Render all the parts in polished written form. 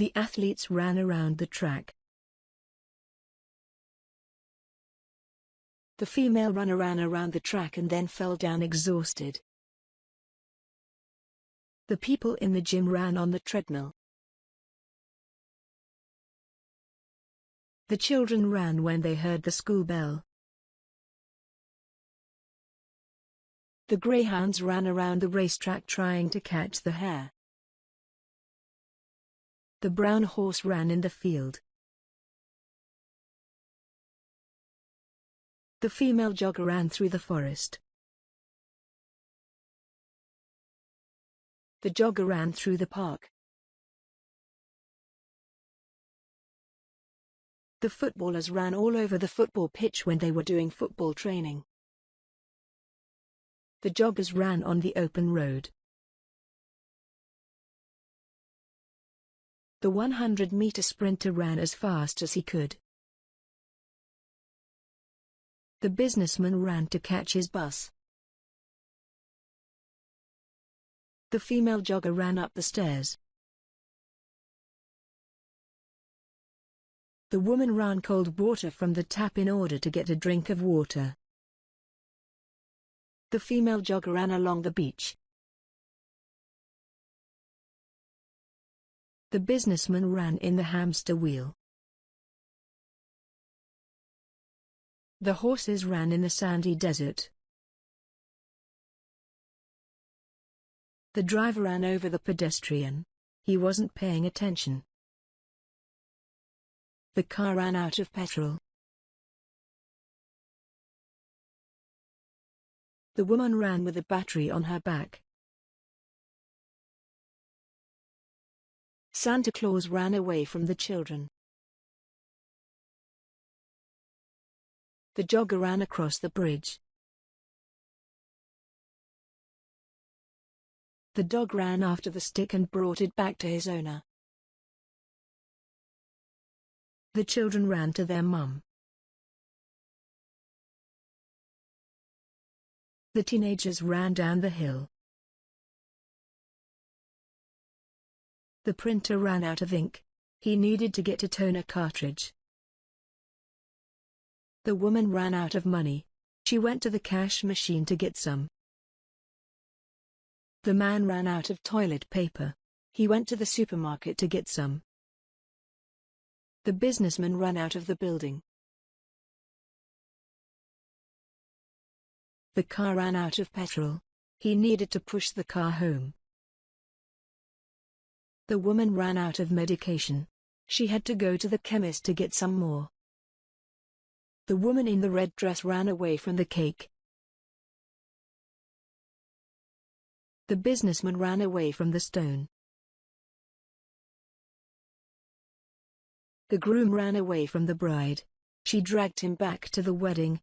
The athletes ran around the track. The female runner ran around the track and then fell down exhausted. The people in the gym ran on the treadmill. The children ran when they heard the school bell. The greyhounds ran around the racetrack trying to catch the hare. The brown horse ran in the field. The female jogger ran through the forest. The jogger ran through the park. The footballers ran all over the football pitch when they were doing football training. The joggers ran on the open road. The 100-meter sprinter ran as fast as he could. The businessman ran to catch his bus. The female jogger ran up the stairs. The woman ran cold water from the tap in order to get a drink of water. The female jogger ran along the beach. The businessman ran in the hamster wheel. The horses ran in the sandy desert. The driver ran over the pedestrian. He wasn't paying attention. The car ran out of petrol. The woman ran with a battery on her back. Santa Claus ran away from the children. The jogger ran across the bridge. The dog ran after the stick and brought it back to his owner. The children ran to their mum. The teenagers ran down the hill. The printer ran out of ink. He needed to get a toner cartridge. The woman ran out of money. She went to the cash machine to get some. The man ran out of toilet paper. He went to the supermarket to get some. The businessman ran out of the building. The car ran out of petrol. He needed to push the car home. The woman ran out of medication. She had to go to the chemist to get some more. The woman in the red dress ran away from the cake. The businessman ran away from the stone. The groom ran away from the bride. She dragged him back to the wedding.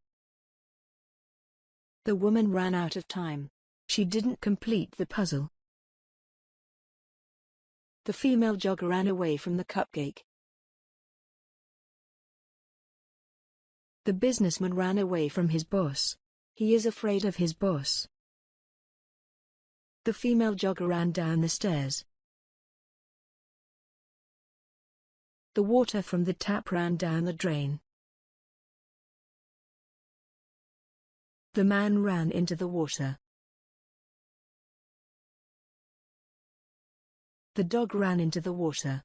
The woman ran out of time. She didn't complete the puzzle. The female jogger ran away from the cupcake. The businessman ran away from his boss. He is afraid of his boss. The female jogger ran down the stairs. The water from the tap ran down the drain. The man ran into the water. The dog ran into the water.